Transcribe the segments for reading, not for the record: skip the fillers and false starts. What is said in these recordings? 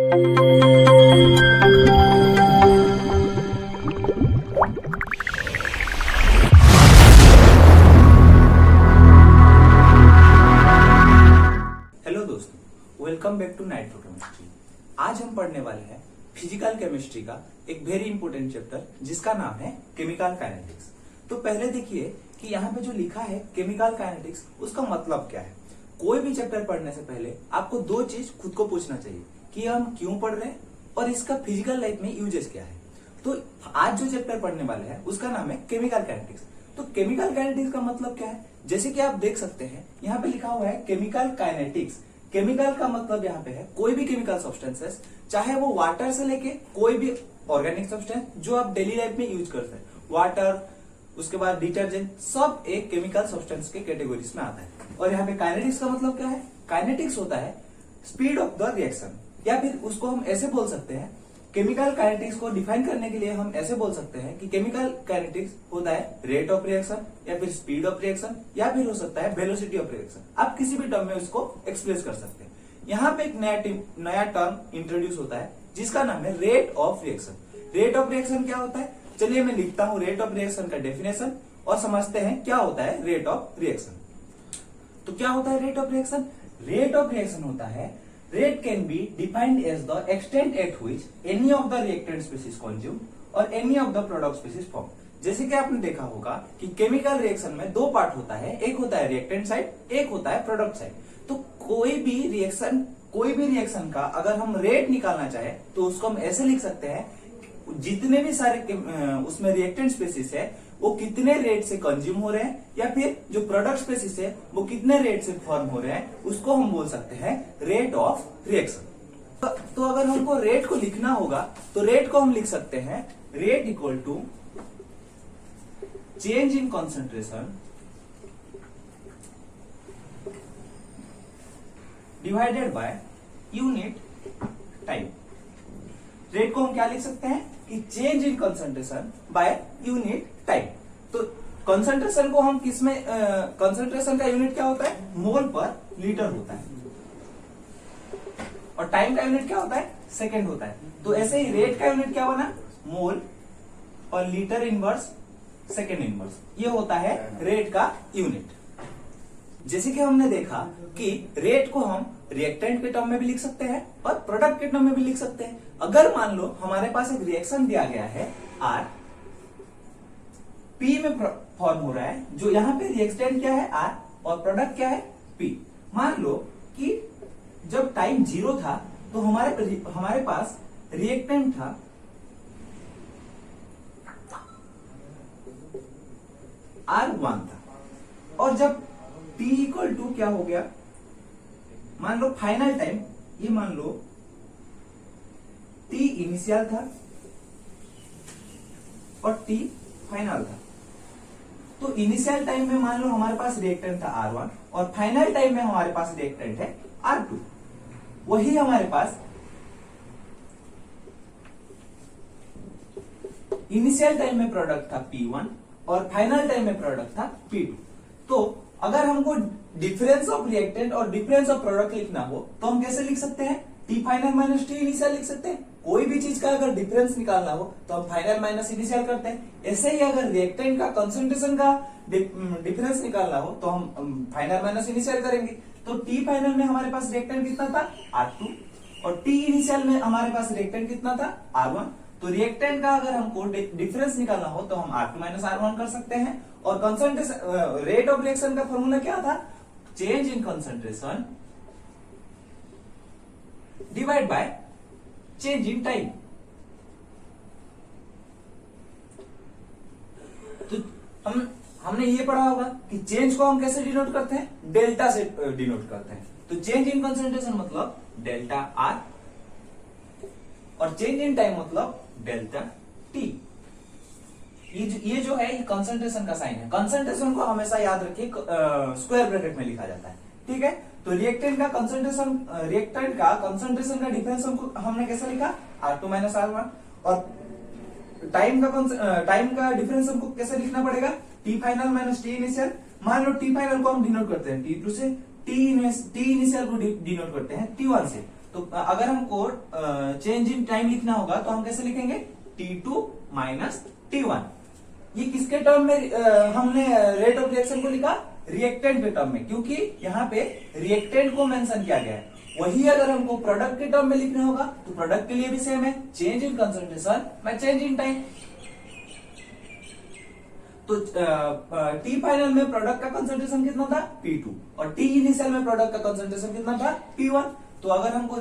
Hello दोस्तों, welcome back to nitro chemistry. आज हम पढ़ने वाले हैं फिजिकल केमिस्ट्री का एक वेरी इंपॉर्टेंट चैप्टर जिसका नाम है केमिकल काइनेटिक्स। तो पहले देखिए कि यहाँ पे जो लिखा है केमिकल काइनेटिक्स, उसका मतलब क्या है। कोई भी चैप्टर पढ़ने से पहले आपको दो चीज खुद को पूछना चाहिए कि हम क्यों पढ़ रहे हैं और इसका फिजिकल लाइफ में यूजेस क्या है। तो आज जो चैप्टर पढ़ने वाले हैं उसका नाम है केमिकल काइनेटिक्स। तो केमिकल काइनेटिक्स का मतलब क्या है, जैसे कि आप देख सकते हैं यहाँ पे लिखा हुआ है केमिकल काइनेटिक्स। केमिकल का मतलब यहाँ पे है कोई भी केमिकल सब्सटेंसेस, चाहे वो वाटर से लेके कोई भी ऑर्गेनिक सब्सटेंस जो आप डेली लाइफ में यूज करते हैं, वाटर, उसके बाद डिटर्जेंट, सब एक केमिकल सब्सटेंस के कैटेगरीज में आता है। और यहाँ पे काइनेटिक्स का मतलब क्या है, काइनेटिक्स होता है स्पीड ऑफ द रिएक्शन, या फिर उसको हम ऐसे बोल सकते हैं, केमिकल काइनेटिक्स को डिफाइन करने के लिए हम ऐसे बोल सकते हैं कि केमिकल काइनेटिक्स होता है रेट ऑफ रिएक्शन, या फिर स्पीड ऑफ रिएक्शन, या फिर हो सकता है वेलोसिटी ऑफ रिएक्शन। आप किसी भी टर्म में उसको एक्सप्रेस कर सकते हैं। यहाँ पे एक नया टर्म इंट्रोड्यूस होता है जिसका नाम है rate of reaction. Rate of reaction क्या होता है, चलिए मैं लिखता हूं रेट ऑफ रिएक्शन का डेफिनेशन और समझते हैं क्या होता है रेट ऑफ रिएक्शन। तो क्या होता है rate of reaction? Rate of reaction होता है, rate can be defined as the extent at which any of the reactant species consumed or any of the product species formed। जैसे कि आपने देखा होगा कि केमिकल रिएक्शन में दो पार्ट होता है, एक होता है रिएक्टेंट साइड, एक होता है प्रोडक्ट साइड। तो कोई भी रिएक्शन का अगर हम रेट निकालना चाहे तो उसको हम ऐसे लिख सकते हैं, जितने भी सारे उसमें रिएक्टेंट स्पेसिस है वो कितने रेट से कंज्यूम हो रहे हैं, या फिर जो प्रोडक्ट स्पेसिस है वो कितने रेट से फॉर्म हो रहे हैं, उसको हम बोल सकते हैं रेट ऑफ रिएक्शन। तो अगर हमको रेट को लिखना होगा तो रेट को हम लिख सकते हैं rate equal to change in concentration divided by unit time. Rate को हम क्या लिख सकते हैं कि change in concentration by unit time. तो कंसंट्रेशन को हम किसमें, कंसंट्रेशन का यूनिट क्या होता है, मोल पर लीटर होता है, और टाइम का यूनिट क्या होता है, सेकेंड होता है। तो ऐसे ही रेट का यूनिट क्या बना, मोल और लीटर इनवर्स सेकेंड इनवर्स, ये होता है रेट का यूनिट। जैसे कि हमने देखा कि रेट को हम रिएक्टेंट के टर्म में भी लिख सकते हैं और प्रोडक्ट के टर्म में भी लिख सकते हैं। अगर मान लो हमारे पास एक रिएक्शन दिया गया है R, P में फॉर्म हो रहा है, जो यहाँ पे रिएक्टेंट क्या है R और प्रोडक्ट क्या है P। मान लो कि जब टाइम 0 था तो हमारे पास रिएक्टेंट था R1 था, और जब T इक्वल टू क्या हो गया, मान लो फाइनल टाइम, ये मान लो T इनिशियल था और T फाइनल था। तो इनिशियल टाइम में मान लो हमारे पास रिएक्टेंट था R1 और फाइनल टाइम में हमारे पास रिएक्टेंट है R2। वही हमारे पास इनिशियल टाइम में प्रोडक्ट था P1 और फाइनल टाइम में प्रोडक्ट था P2। तो अगर हमको डिफरेंस ऑफ रिएक्टेंट और डिफरेंस ऑफ प्रोडक्ट लिखना हो तो हम कैसे लिख सकते हैं, T final minus T initial लिख सकते हैं। कोई भी चीज का अगर डिफरेंस निकालना हो तो हम फाइनल माइनस इनिशियल करते हैं। ऐसे ही अगर रिएक्टेंट का कंसंट्रेशन का डिफरेंस निकालना हो तो हम फाइनल माइनस इनिशियल करेंगे। तो T फाइनल में हमारे पास रिएक्टेंट कितना था, R2, और T इनिशियल में हमारे पास रिएक्टेंट कितना था, R1। तो रिएक्टेंट का अगर हमको डिफरेंस निकालना हो तो हम R2 माइनस R1 कर सकते हैं। और कंसंट्रेशन रेट ऑफ रिएक्शन का फॉर्मूला क्या था, change in concentration divide by change in time. तो हमने ये पढ़ा होगा कि चेंज को हम कैसे डिनोट करते हैं, डेल्टा से डिनोट करते हैं। तो चेंज इन कंसंट्रेशन मतलब डेल्टा आर, और चेंज इन टाइम मतलब डेल्टा टी। ये जो है ये कंसंट्रेशन का साइन है। कंसंट्रेशन को हमेशा याद रखिए स्क्वायर ब्रैकेट में लिखा जाता है, ठीक है। तो रिएक्टेंट का कंसंट्रेशन का डिफरेंस हमने कैसे लिखा, R2 माइनस R1, और टाइम का डिफरेंस हमको कैसे लिखना पड़ेगा, T final minus T initial. मान लो T फाइनल को हम डिनोट करते हैं T2 से, T इनिशियल को डिनोट करते हैं T1 से। तो अगर हमको चेंज इन टाइम लिखना होगा तो हम कैसे लिखेंगे, T2 माइनस T1। ये किसके टर्म में हमने रेट ऑफ रिएक्शन को लिखा, रिएक्टेंट के टर्म में, क्योंकि यहाँ पे रिएक्टेंट को मेंशन किया गया है। वही अगर हमको प्रोडक्ट के टर्म में लिखना होगा तो प्रोडक्ट के लिए भी सेम है, change in concentration by change in time. तो टी फाइनल में प्रोडक्ट का कंसंट्रेशन कितना था, P2, और टी इनिशियल में प्रोडक्ट का कंसंट्रेशन कितना था, P1। तो अगर हमको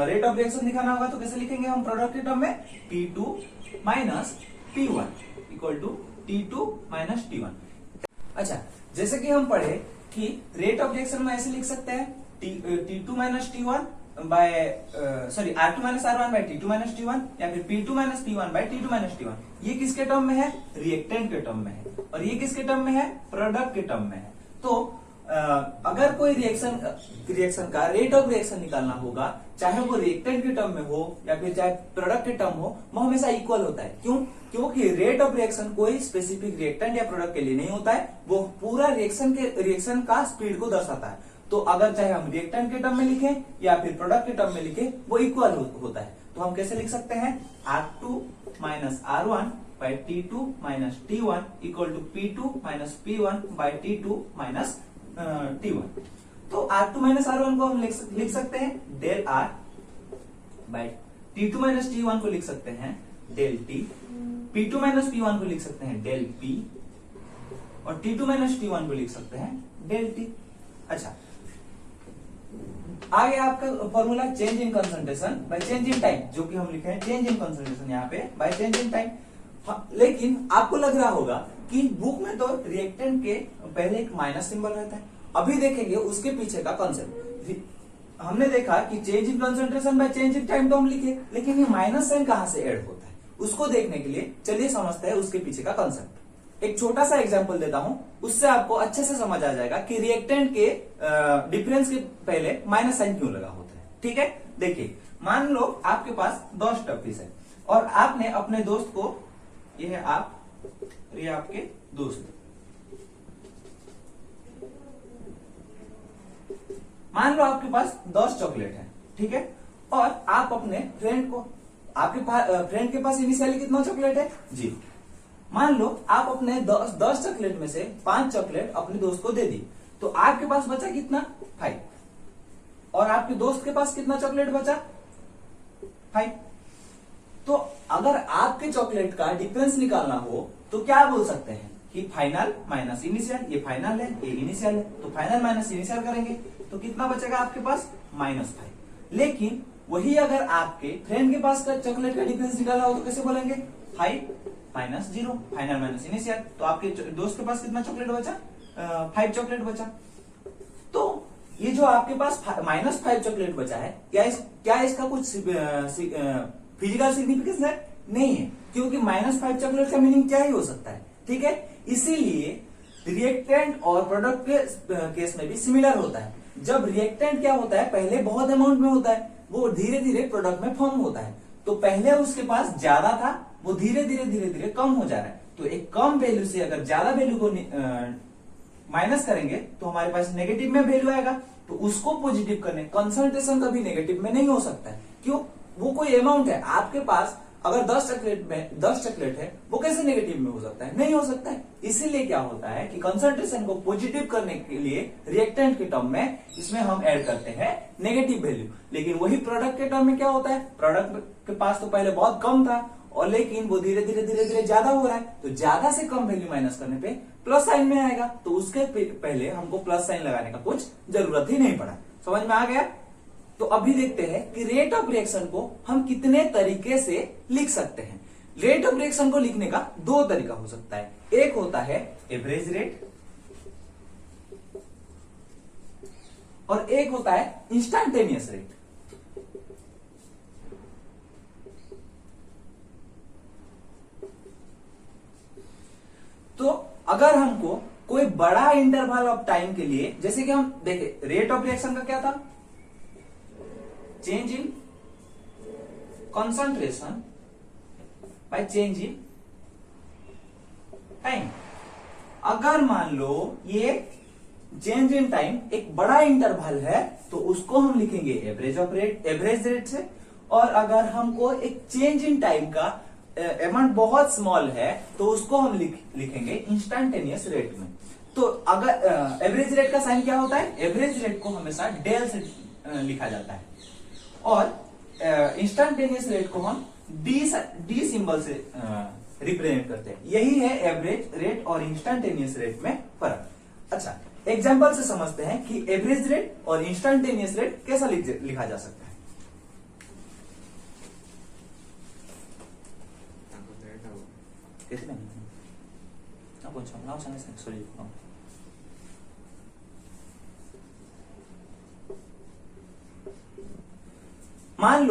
रेट ऑफ रिएक्शन दिखाना होगा तो कैसे लिखेंगे हम प्रोडक्ट के टर्म में, P2 minus P1 equal to T2 minus T1। अच्छा, जैसे कि हम पढ़े कि रेट ऑफ रिएक्शन में ऐसे लिख सकते हैं, T2 minus T1 by R2 minus R1 by T2 minus T1, या फिर P2 minus P1 by T2 minus T1। ये किसके टर्म में है, रिएक्टेंट के टर्म में है, और ये किसके टर्म में है, प्रोडक्ट के टर्म में है। तो अगर कोई रिएक्शन का रेट ऑफ रिएक्शन निकालना होगा, चाहे वो रिएक्टेंट के टर्म में हो या फिर चाहे प्रोडक्ट के टर्म हो, वो हमेशा इक्वल होता है। क्यों? क्योंकि रेट ऑफ रिएक्शन कोई स्पेसिफिक रिएक्टेंट या प्रोडक्ट के लिए नहीं होता है, वो पूरा रिएक्शन का स्पीड को दर्शाता है। तो अगर चाहे हम रिएक्टेंट के टर्म में लिखें या फिर प्रोडक्ट के टर्म में लिखें, वो इक्वल होता है। तो हम कैसे लिख सकते हैं, R2 minus R1 by T2 minus T1 equal to P2 minus P1 by T2 minus T1। तो R2 माइनस R1 को हम लिख सकते हैं del R bye T2 minus T1 को लिख सकते हैं del T, P2 minus P1 को लिख सकते हैं डेल P, और T2 माइनस T1 को लिख सकते हैं डेल T। अच्छा, आगे आपका formula change in concentration by change in time, जो कि हम लिखे हैं चेंज इन कंसंट्रेशन यहाँ पे बाय चेंज इन टाइम। लेकिन आपको लग रहा होगा कि बुक में तो रिएक्टेंट के पहले एक माइनस सिंबल रहता है। अभी देखेंगे उसके पीछे का कॉन्सेप्ट। हमने देखा कि change in concentration by change in time तो हम लिखे, लेकिन ये माइनस साइन कहां से ऐड होता है, उसको देखने के लिए चलिए समझते हैं उसके पीछे का कॉन्सेप्ट। एक छोटा सा एग्जांपल देता हूं, उससे आपको अच्छे से समझ आ जाएगा कि रिएक्टेंट के डिफरेंस के पहले माइनस साइन क्यों लगा होता है। ठीक है, देखिए, मान लो आपके पास 10 टफीस है और आपने अपने दोस्त को, ये है आप, ये आपके दोस्त, मान लो आपके पास 10 चॉकलेट है, ठीक है, और आप अपने फ्रेंड को, आपके फ्रेंड के पास इनिशियली कितना चॉकलेट है, 0। मान लो आप अपने 10 चॉकलेट में से 5 चॉकलेट अपने दोस्त को दे दी, तो आपके पास बचा कितना, 5, और आपके दोस्त के पास कितना चॉकलेट बचा, 5। तो अगर आपके चॉकलेट का डिफरेंस निकालना हो तो क्या बोल सकते हैं कि फाइनल माइनस इनिशियल, ये फाइनल है, ये इनिशियल है, तो फाइनल माइनस इनिशियल करेंगे तो कितना बचेगा आपके पास, -5। लेकिन वही अगर आपके फ्रेंड के पास का चॉकलेट का डिफरेंस निकालना हो तो कैसे बोलेंगे, 5 माइनस 0, फाइनल माइनस इनिशियल। तो आपके दोस्त के पास कितना चॉकलेट बचा, 5 चॉकलेट बचा। तो ये जो आपके पास -5 चॉकलेट बचा है, क्या इसका कुछ फिजिकल सिग्निफिकेंस है, नहीं है, क्योंकि -5 चॉकलेट का मीनिंग क्या ही हो सकता है। ठीक है, इसीलिए रिएक्टेंट और प्रोडक्ट के केस में भी सिमिलर होता है। जब रिएक्टेंट क्या होता है, पहले बहुत अमाउंट में होता है, वो धीरे धीरे प्रोडक्ट में फॉर्म होता है। तो पहले उसके पास ज्यादा था, वो धीरे धीरे कम हो जा रहा है। तो एक कम वैल्यू से अगर ज्यादा वैल्यू को माइनस करेंगे तो हमारे पास नेगेटिव में वैल्यू आएगा। तो उसको पॉजिटिव करने, कंसंट्रेशन कभी नेगेटिव में नहीं हो सकता है। क्यों? वो कोई अमाउंट है, आपके पास अगर 10 चॉकलेट है, वो कैसे नेगेटिव में हो सकता है, नहीं हो सकता है। इसीलिए क्या होता है कि कंसंट्रेशन को पॉजिटिव करने के लिए रिएक्टेंट के टर्म में इसमें हम ऐड करते हैं नेगेटिव वैल्यू। लेकिन वही प्रोडक्ट के टर्म में क्या होता है, प्रोडक्ट के पास तो पहले बहुत कम था और लेकिन वो धीरे धीरे ज्यादा हो रहा है, तो ज्यादा से कम वैल्यू माइनस करने पे प्लस साइन में आएगा। तो उसके पहले हमको प्लस साइन लगाने का कुछ जरूरत ही नहीं पड़ा। समझ में आ गया? तो अभी देखते हैं कि रेट ऑफ रिएक्शन को हम कितने तरीके से लिख सकते हैं। रेट ऑफ रिएक्शन को लिखने का 2 तरीका हो सकता है। एक होता है एवरेज रेट और एक होता है इंस्टैन्टेनियस रेट। तो अगर हमको कोई बड़ा इंटरवल ऑफ टाइम के लिए, जैसे कि हम देखें रेट ऑफ रिएक्शन का क्या था, change in concentration by change in time. अगर मान लो ये चेंज इन टाइम एक बड़ा इंटरवल है तो उसको हम लिखेंगे एवरेज रेट से, और अगर हमको एक चेंज इन टाइम का अमाउंट बहुत स्मॉल है तो उसको हम लिखेंगे इंस्टेंटेनियस रेट में। तो अगर एवरेज रेट का साइन क्या होता है, एवरेज रेट को हमेशा डेल से लिखा जाता है, और इंस्टेंटेनियस रेट को हम डी सिंबल से रिप्रेजेंट करते हैं। यही है एवरेज रेट और इंस्टेंटेनियस रेट में फर्क। अच्छा, एग्जांपल से समझते हैं कि एवरेज रेट और इंस्टेंटेनियस रेट कैसा लिखा जा सकता है। कैसे मान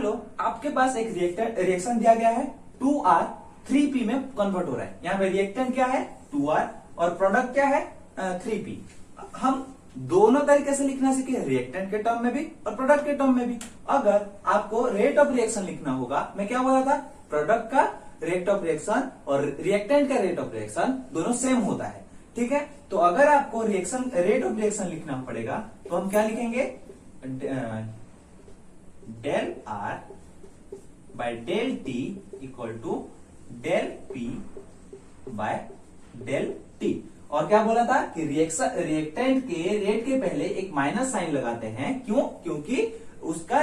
लो आपके पास एक रिएक्शन दिया गया है 2R 3P में कन्वर्ट हो रहा है। यहां पे रिएक्टेंट क्या है 2R और प्रोडक्ट क्या है 3P। हम दोनों तरीके से लिखना सीखे, रिएक्टेंट के टर्म में भी और प्रोडक्ट के टर्म में भी। अगर आपको रेट ऑफ रिएक्शन लिखना होगा, मैं क्या बोला था, प्रोडक्ट का रेट ऑफ रिएक्शन और रिएक्टेंट का रेट ऑफ रिएक्शन दोनों सेम होता है, ठीक है। तो अगर आपको रिएक्शन रेट ऑफ रिएक्शन लिखना पड़ेगा तो हम क्या लिखेंगे, del R by del T equal to del P by del T. और क्या बोला था कि रिएक्टेंट के रेट के पहले एक माइनस साइन लगाते हैं, क्यों, क्योंकि उसका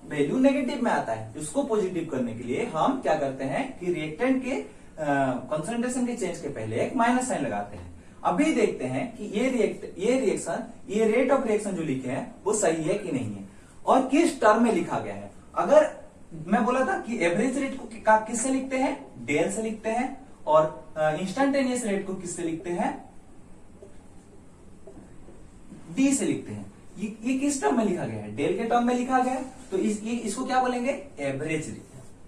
वैल्यू नेगेटिव में आता है। उसको पॉजिटिव करने के लिए हम क्या करते हैं कि रिएक्टेंट के कंसंट्रेशन के चेंज के पहले एक माइनस साइन लगाते हैं। अभी देखते हैं कि ये रेट ऑफ रिएक्शन जो लिखे हैं वो सही है कि नहीं है और किस टर्म में लिखा गया है। अगर मैं बोला था कि एवरेज रेट को किससे लिखते हैं, डेल से लिखते हैं, और इंस्टेंटेनियस रेट को किससे लिखते हैं, डी से लिखते हैं। ये किस टर्म में लिखा गया है, डेल के टर्म में लिखा गया है, तो इसको क्या बोलेंगे, एवरेज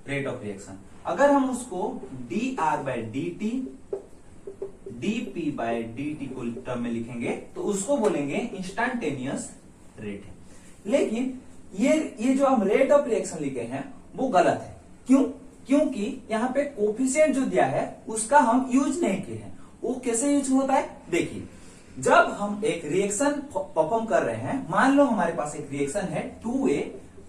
रेट ऑफ रिएक्शन। अगर हम उसको D R by D T D P by D T को टर्म में लिखेंगे तो उसको बोलेंगे इंस्टेंटेनियस रेट है। लेकिन ये जो हम रेट ऑफ रिएक्शन लिखे हैं वो गलत है। क्यों, क्योंकि यहाँ पे कोफिशिएंट जो दिया है उसका हम यूज नहीं किए हैं। वो कैसे यूज होता है, देखिए, जब हम एक रिएक्शन परफॉर्म कर रहे हैं, मान लो हमारे पास एक रिएक्शन है 2A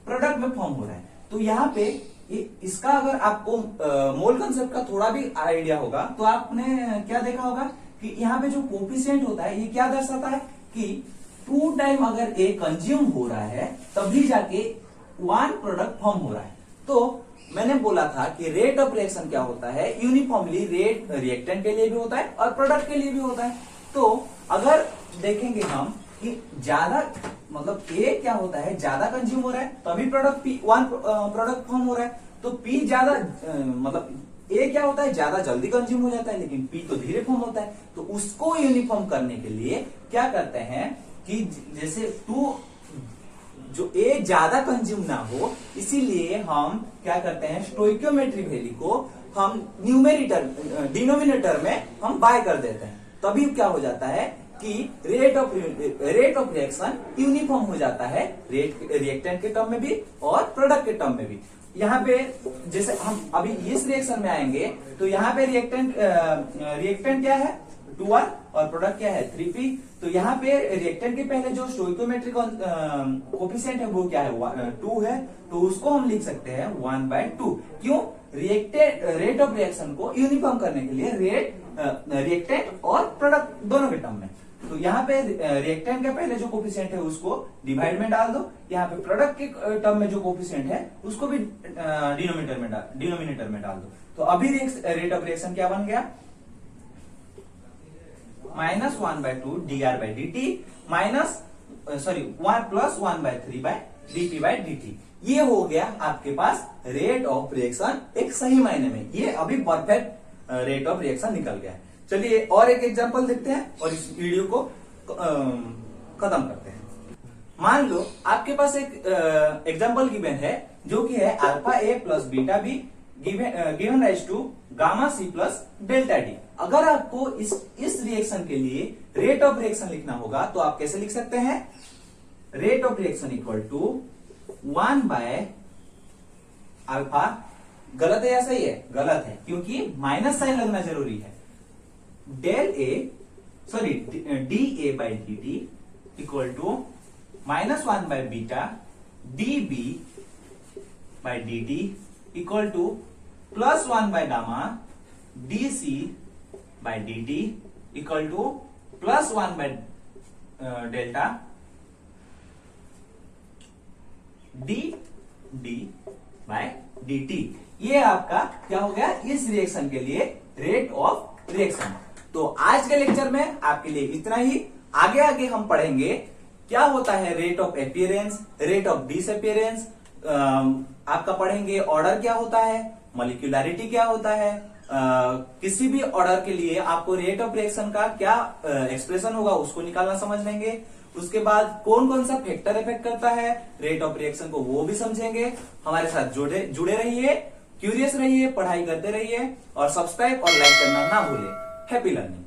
प्रोडक्ट में फॉर्म हो रहा है, तो यहाँ पे इसका अगर आपको मोल कंसेप्ट का थोड़ा भी आइडिया होगा तो आपने क्या देखा होगा कि यहाँ पे जो कोफिशिएंट होता है ये क्या दर्शाता है कि 2 टाइम अगर A कंज्यूम हो रहा है तभी जाके 1 प्रोडक्ट फॉर्म हो रहा है। तो मैंने बोला था कि रेट ऑफ रिएक्शन क्या होता है, यूनिफॉर्मली रेट रिएक्टेंट के लिए भी होता है और प्रोडक्ट के लिए भी होता है। तो अगर देखेंगे हम कि ज्यादा मतलब A क्या होता है, ज्यादा कंज्यूम हो रहा है तभी प्रोडक्ट P1 प्रोडक्ट फॉर्म हो रहा है। तो P ज्यादा मतलब A क्या होता है, ज्यादा जल्दी कंज्यूम हो जाता है, लेकिन P तो धीरे फॉर्म होता है। तो उसको यूनिफॉर्म करने के लिए क्या करते हैं कि जैसे 2 जो A ज्यादा कंज्यूम ना हो, इसीलिए हम क्या करते हैं, स्टोइकियोमेट्री वैल्यू को हम डिनोमिनेटर में हम बाय कर देते हैं। तभी क्या हो जाता है कि रेट ऑफ रिएक्शन यूनिफॉर्म हो जाता है, रिएक्टेंट के टर्म में भी और प्रोडक्ट के टर्म में भी। यहाँ पे जैसे हम अभी इस रिएक्शन में आएंगे तो यहाँ पे रिएक्टेंट क्या है 2R और प्रोडक्ट क्या है 3P। तो यहाँ पे रिएक्टेंट के पहले जो स्टोइकियोमेट्रिक कोफिशिएंट है वो क्या है 2 है, तो उसको हम लिख सकते हैं 1/2। क्यों, रेट ऑफ रिएक्शन को यूनिफॉर्म करने के लिए रिएक्टेंट और प्रोडक्ट दोनों के टर्म में। तो यहाँ पे रिएक्टेंट के पहले जो कोफिशिएंट है उसको डिवाइड में डाल दो, यहाँ पे प्रोडक्ट के टर्म में जो कोफिशिएंट है उसको भी डिनोमिनेटर में डाल दो। तो अभी रेट ऑफ रिएक्शन क्या बन गया, -1/2 dr/dt +1/3/dp/dt। ये हो गया आपके पास रेट ऑफ रिएक्शन एक सही मायने में। ये अभी परफेक्ट रेट ऑफ रिएक्शन निकल गया है। चलिए और एक एग्जांपल देखते हैं और इस वीडियो को खत्म करते हैं। मान लो आपके पास एक एग्जांपल गिवन है जो कि है α a + β b given raise to gamma c + delta d। अगर आपको इस रिएक्शन के लिए रेट ऑफ रिएक्शन लिखना होगा तो आप कैसे लिख सकते हैं, rate of reaction equal to 1/α। गलत है या सही है, गलत है, क्योंकि माइनस साइन लगना जरूरी है। Del A sorry D A by D T equal to -1 by beta D B by D T equal to +1 by gamma D C by D T equal to +1 by delta D D by D T. ये आपका क्या हो गया इस reaction के लिए rate of reaction. तो आज के लेक्चर में आपके लिए इतना ही। आगे आगे हम पढ़ेंगे क्या होता है rate of appearance, rate of disappearance, आपका पढ़ेंगे ऑर्डर क्या होता है, मॉलिक्यूलरिटी क्या होता है, किसी भी ऑर्डर के लिए आपको रेट ऑफ रिएक्शन का क्या एक्सप्रेशन होगा उसको निकालना समझ लेंगे। उसके बाद कौन कौन सा फैक्टर इफेक्ट करता है रेट ऑफ रिएक्शन को वो भी समझेंगे। हमारे साथ जुड़े रहिए, क्यूरियस रहिए, पढ़ाई करते रहिए और सब्सक्राइब और लाइक करना ना भूलें। Happy learning.